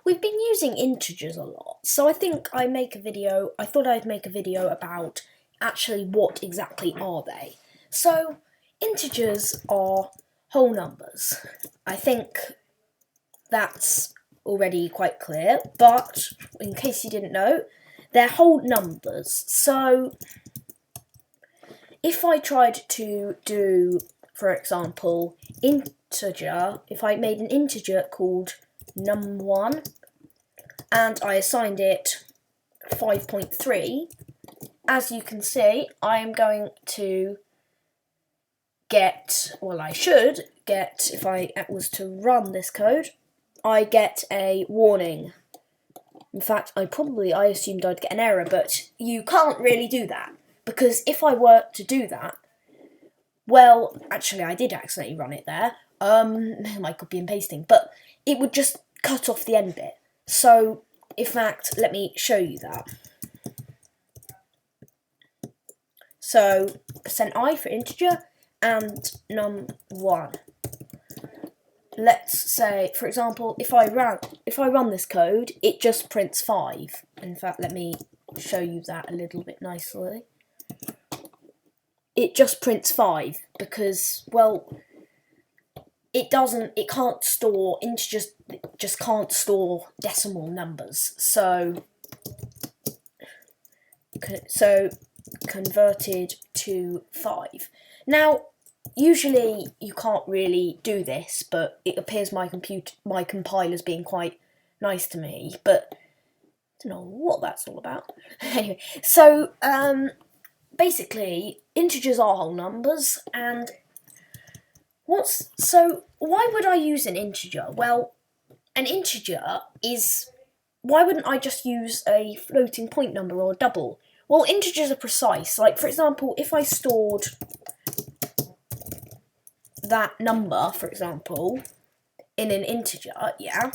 we've been using integers a lot, so I thought I'd make a video about actually what exactly are they. So, integers are whole numbers. I think that's already quite clear, but in case you didn't know, they're whole numbers. So, if I tried to do, for example, integer, if I made an integer called num1 and I assigned it 5.3, as you can see, I am going to get, well, I should get, if I was to run this code, I get a warning. In fact, I assumed I'd get an error, but you can't really do that, because if I were to do that, well, actually I did accidentally run it there, my copy and pasting, but it would just cut off the end bit. So, in fact, let me show you that. So, %i for integer and num1. Let's say, for example, if I run this code, it just prints 5. In fact, let me show you that a little bit nicely. It just prints 5 because, well, integers just can't store decimal numbers. So converted to 5. Now, usually you can't really do this, but it appears my compiler's being quite nice to me, but I don't know what that's all about. Anyway, so basically integers are whole numbers, and why would I use an integer? Well, an integer is, why wouldn't I just use a floating point number or a double? Well, integers are precise. Like, for example, if I stored that number, for example, in an integer, yeah,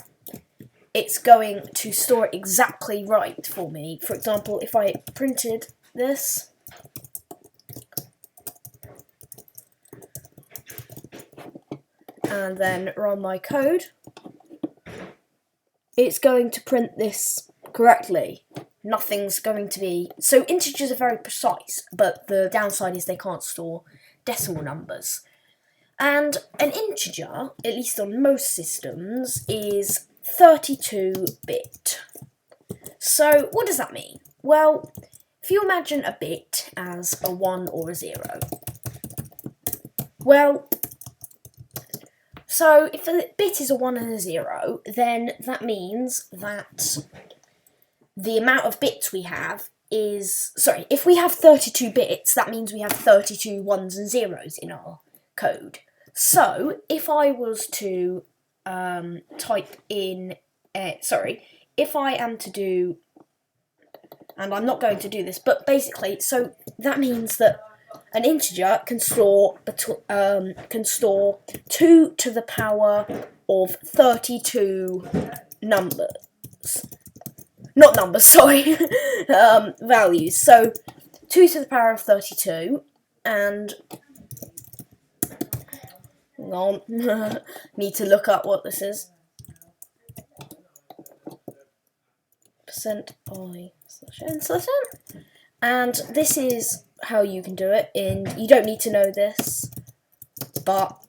it's going to store it exactly right for me. For example, if I printed this, and then run my code, it's going to print this correctly. Nothing's going to be... So integers are very precise, but the downside is they can't store decimal numbers. And an integer, at least on most systems, is 32-bit. So what does that mean? Well, if you imagine a bit as a 1 or a 0, well, so if a bit is a 1 and a 0, then that means that the amount of bits we have is... Sorry, if we have 32 bits, that means we have 32 1s and 0s in our code. So, if I was to type in... if I am to do... And I'm not going to do this, but basically, so that means that an integer can store 2 to the power of 32 numbers. Not numbers, sorry. Values. So 2 to the power of 32, and hang on, need to look up what this is. %i/n/n. And this is how you can do it. You don't need to know this, but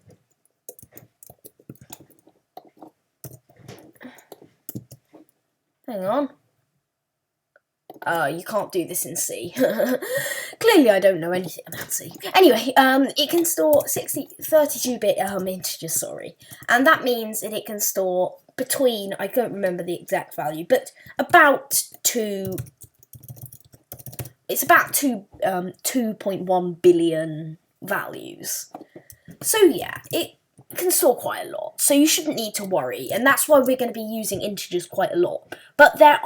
hang on. You can't do this in C. Clearly I don't know anything about C. Anyway, it can store 32-bit integers, sorry. And that means that it can store between, I don't remember the exact value, but about 2... It's about 2.1 billion values. So yeah, it can store quite a lot, so you shouldn't need to worry, and that's why we're going to be using integers quite a lot. But there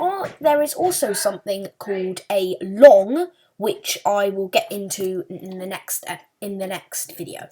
is also something called a long, which I will get into in the next video.